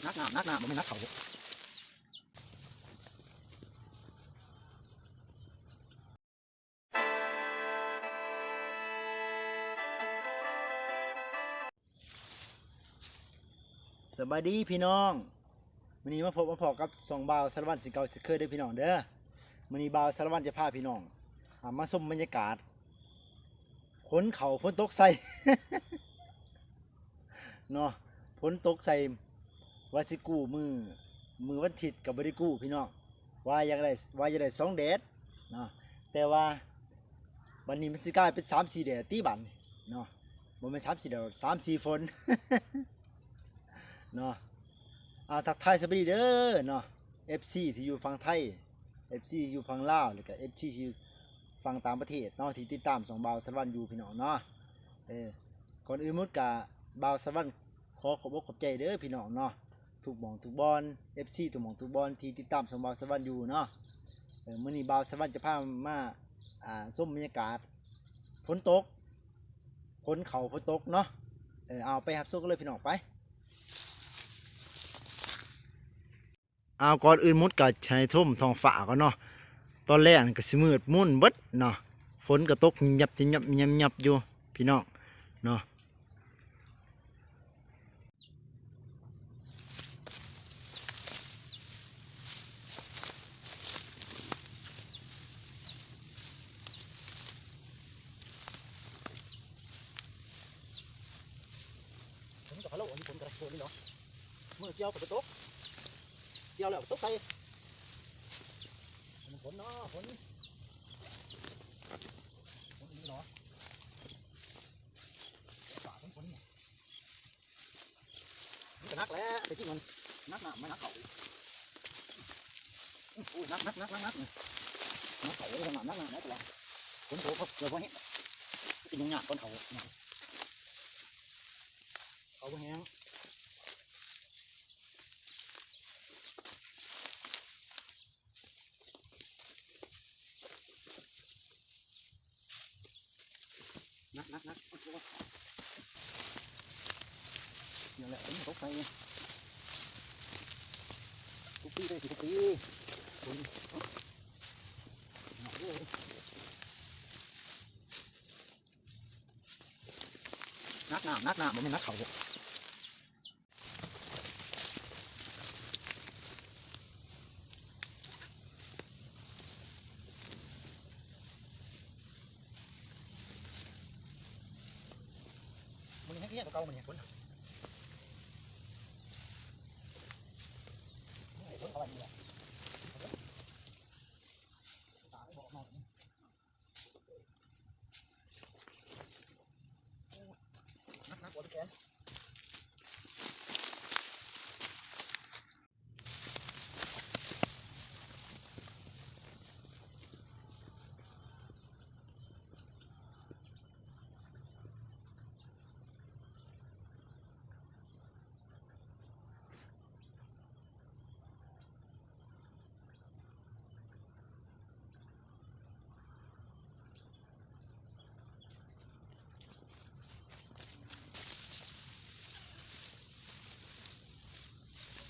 นักหนามันไม่นักเขาสบายดีพี่น้องวันนี้มาพบกับสองบ่าวสารวัตรสิเก่าสิเคยเด้อพี่น้องเด้อวันนี้บ่าวสารวัตรจะพาพี่น้องมาชมบรรยากาศฝนเขาฝนตกใส่ เนาะฝนตกใส่ว่าสิกู้มือวันอาทิตย์กับบริกู้พี่น้องว่าอยากได้2 แดดเนาะแต่ว่าวันนี้มันสิกลายเป็น3-4 แดดตีบันเนาะบ่แม่น3-4 แดด3-4 ฝน เนาะทักทายสวัสดีเด้อเนาะ FC ที่อยู่ฝั่งไทย FC อยู่ฝั่งลาวแล้วก็ FC ที่อยู่ฝั่งต่างประเทศเนาะที่ติดตามสองบ่าวสารวัตรอยู่พี่น้องเนาะก่อนอื่นมุดกะบ่าวสารวัตรขอขอบอกขอบใจเด้อพี่น้องเนาะทุกหม่องทุกบอล FC ทุกหม่องทุกบอลที่ติดตามสองบ่าวสารวัตรอยู่เนาะมื้อนี้บ่าวสารวัตรจะพามาส้มบรรยากาศฝนตกฝนตกเนาะเอาไปรับชมกันเลยพี่น้องไปเอาก่อนอื่นมุดกับชายทุ่มทองฟ้าก่อนเนาะตอนแรกก็สิมืดมุ่นเบิดเนาะฝนก็ตกยับอยู่พี่น้องเนาะฝนกับพะโล้ฝนกับฝนนี่เนาะมือเกี่ยวกับตกเกี่ยวแล้วตกใส่ฝนเนาะฝนนี่เนาะฝ่าฝนเนี่ยมันก็นักแล้วไปที่มันนักหนาไม่นักเขาอุ้ยนักเขาเลยขนาดนักหนาตัวฝนโผล่เขาเจอพวกนี้กินยังหยาบต้นเขาแห้งนักนี่แหละผมตกใส่ทุกปีได้ทุกปีคนหนักเลยนักหนามันไม่นักเขามันแห้งๆเก่ามันเนี่ยคนเขาอะไรเนี่ยนักกว่าพี่แก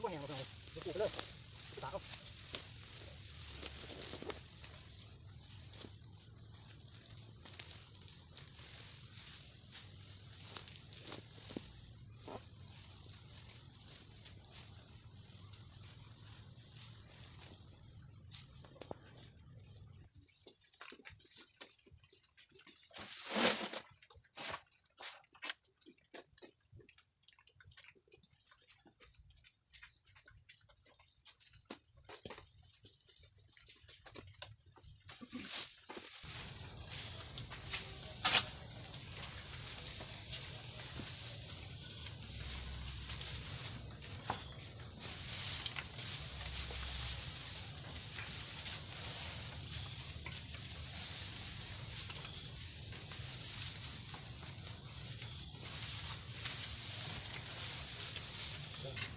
ว่าแห้งเราไปปลูกเลยตากเขา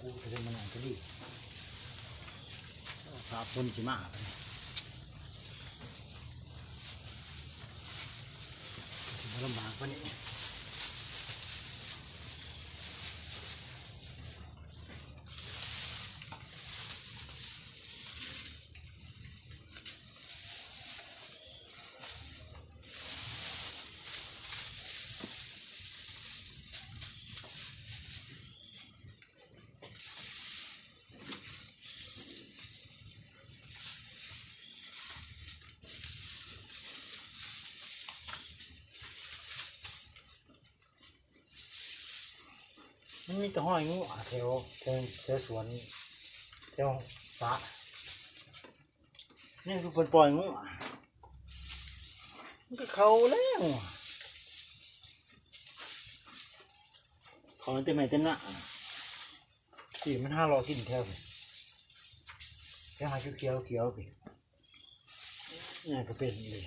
กูจะเป็นมันอย่างที่ครับบนสีมาสิบลำบากปะเนี่ย มันมีแต่ห้อยงูแถวสวนแถวสระนี่คือปล่อยงูมันก็เขาแล้วเขาเต็มไหมเต็มหน้าสีมัน500กินแถวแค่หาเขียวไปนี่ก็เป็นเลย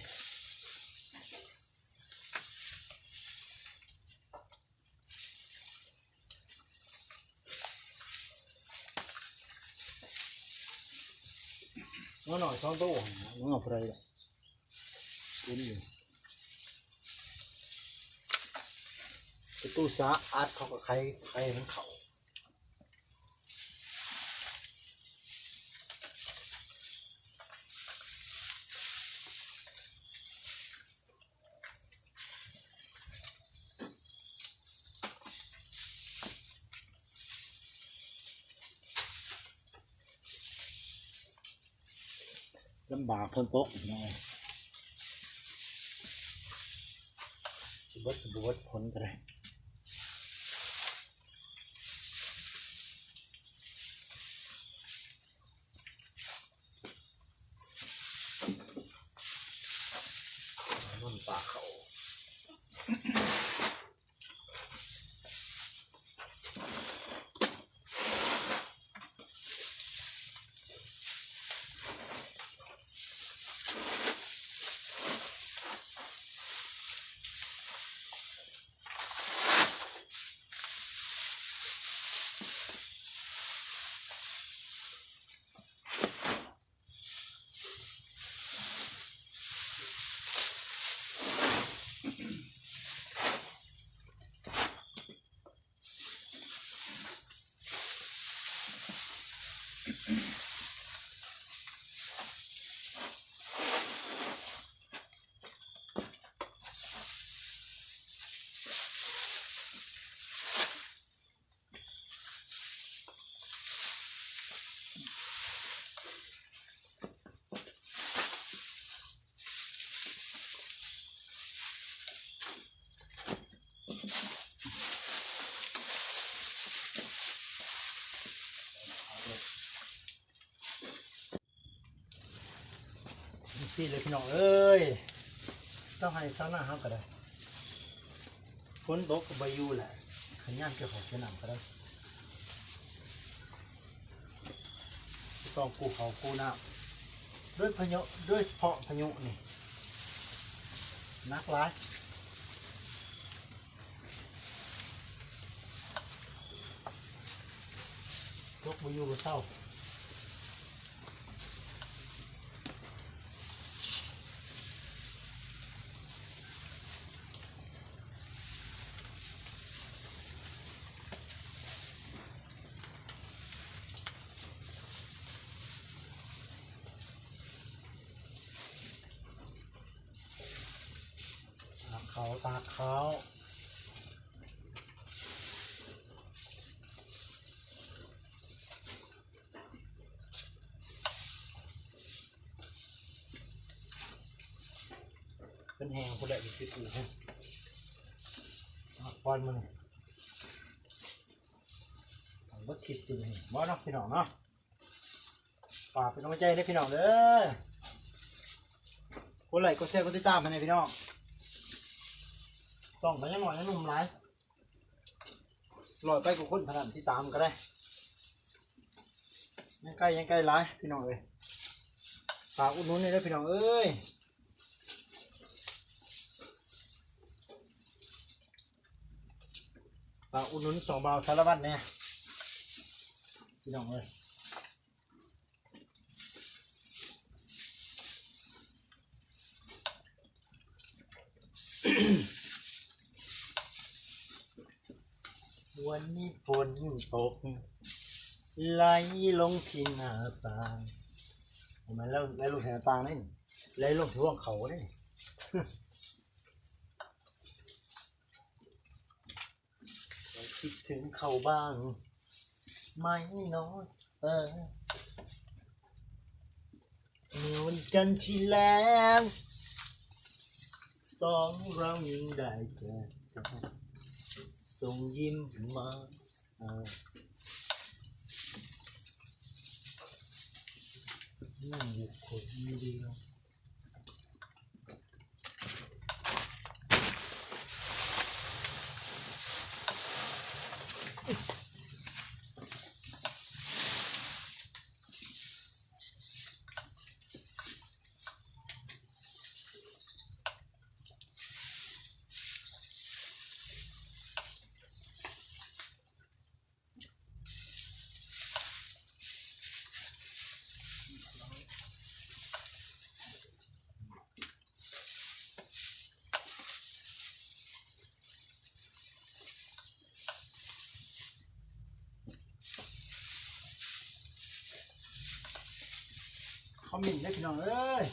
ง้อหน่อย2 ตัวง้อพอดีละเป็นอยู่ตู้สาอัดเขากับใครมันเขาลำบากคนตกหน่อยสบดผลก็ได้มันปากเขาสิเลยพี่น้องเอ้ยต้องให้ซาหน้าครับก็ได้ฝนตกกับใบยูแหละขยันเกี่ยวกับเชื้อหนามก็ได้ต้องกูเขากูน้ำด้วยพายุด้วยเฉพาะพายุนี่นักร้ายตกใบยูก็เศร้าตาเขาเป็นแหงคนละอีกสิบปีฮะปอนมันบัดคิดสิมันบ่เนาะพี่น้องเนาะฝากเป็นกำลังใจให้พี่น้องเด้อคนไหลก็แชร์ก็ติดตามมาในพี่น้องส่องไปยังหน่อยยังหนุ่มหลายลอยไปกับคนถนัดที่ตามก็ได้ยังใกล้หลายพี่น้องเอ้ยฝากอุดหนุนนี่ด้วยพี่น้องเอ้ยฝากอุดหนุน2 บาทสารวัตรเนี่ยพี่น้องเอ้ยวันนี้ฝนตกไหลลงที่หน้าต่างเห็นไหมแล้วไหลลงที่หน้าต่างนี่ไหลลงท่วงเขาเนี่ยคิดถึงเขาบ้างไม่น้อยเมื่อวันจันทร์ที่แล้ว2 เรายังได้เจอส่งยิ้มมา นั่งอยู่คนเดียวคอมเมนต์ได้พี่น้องเอ้ย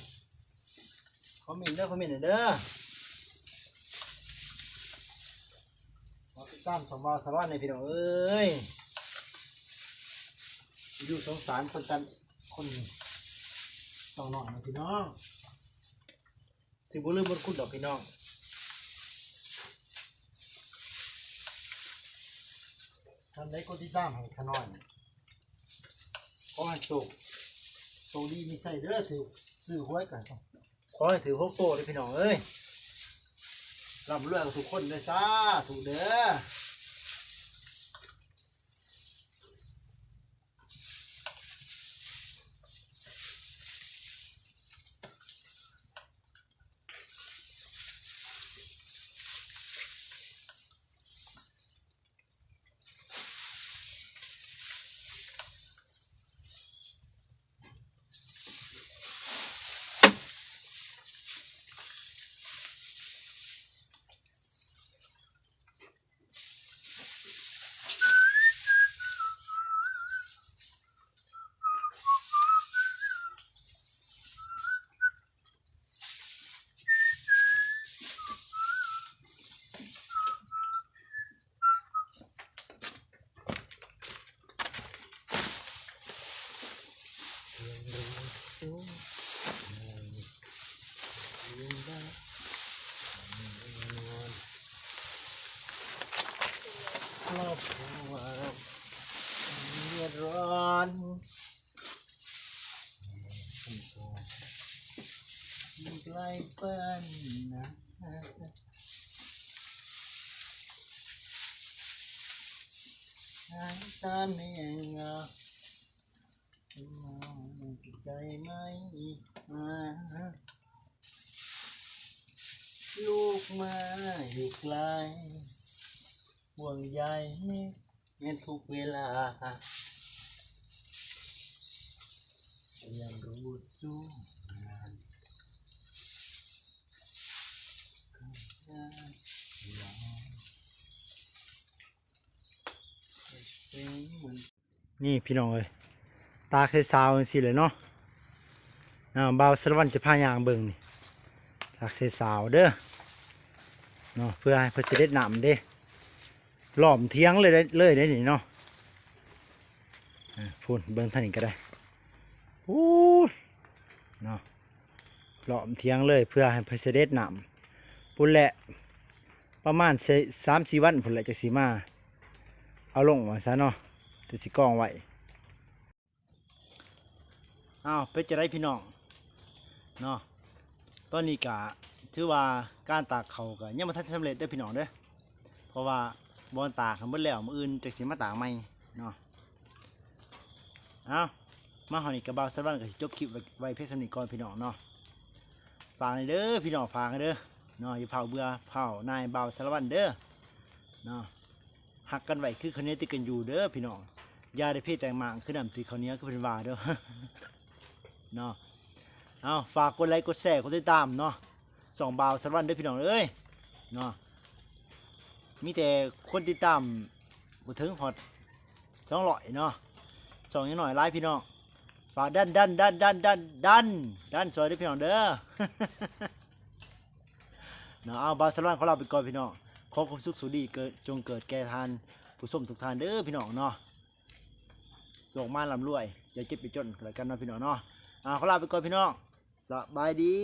คอมเมนต์เด้อคอมเมนต์เด้อมาติดตามสองบาวสารวัตรในพี่น้องเอ้ยอยู่สงสารคนกันคนต้องนอนนะพี่น้องสิบุลืมบนคุณดอกพี่น้องทำได้ก็ติดตามให้ขน้อยขอให้สุขโตดีมีใส่เด้อถือซื้อหวยกันขอให้ถือหกโตเลยพี่น้องเอ้ยร่ำรวยกับทุกคนเลยซาถูกเด้อครอบครัวเดือดร้อนคนโสดมันไกลเปิ้นนะหายตาเมียงอ่ะใจไม่มาลูกมาอยู่ไกลห่วงใยในทุกเวลายังรู้สู้งานนี่พี่น้องเอ้ยตาเคยสาวสิเลยเนาะบ่าวสารวัตรจะพายางเบิ่งนี่ตาเคยสาวเด้อเนาะเพื่อให้เพื่อสิได้นำเด้หล่อมเทียงเลยได้นี่เนาะพูดเบิ่งท่านนี้ก็ได้พูดเนาะหล่อมเทียงเลยเพื่อให้เพื่อสิได้นำพูดแหละประมาณ3-4 วันพูดแหละจะสีมาเอาลงมาซะเนาะจะสิกองไว้ไปจะได้พี่น้องเนาะตอนนี้กะถือว่าการตากเขากะยังไม่ทันสำเร็จได้พี่น้องเด้อเพราะว่าบอลตากเมื่อแล้วมืออื่นจะสิมาตากใหม่เนาะมาหอนี่กระบาสารวัตรก็สิจบคลิปไว้เพื่อสำนึกก่อนพี่น้องเนาะฝากเด้อพี่น้องฝากเด้อเนาะอย่าเผาเบื่อเผานายบ่าวสารวัตรเด้อเนาะหักกันไว้คือคนนี้ติดกันอยู่เด้อพี่น้องยาได้เพศแต่งมังคือน้ำตีเขาเนี้ยก็เป็นวาเด้อเนาะฝากกดไลค์กดแชร์กดติดตามเนาะส่องบ่าวสารวัตรเด้อพี่น้องเอ้ยเนาะมีแต่คนติดตามบ่ถึงฮอด200เนาะส่องยังหน่อยไลค์พี่น้องฝากดันซอยด้วยพี่น้องเด้อ เนาะบ่าวสารวัตรของเราไปก่อนพี่น้องขอความสุขสุขดีจงเกิดแก่ทานผู้ชมทุกท่านเด้อพี่น้องเนาะส่งมาลำรวยอย่าเจ็บไปจนแล้วกันเนาะพี่น้องเนาะขอลาไปก่อนพี่น้องสบายดี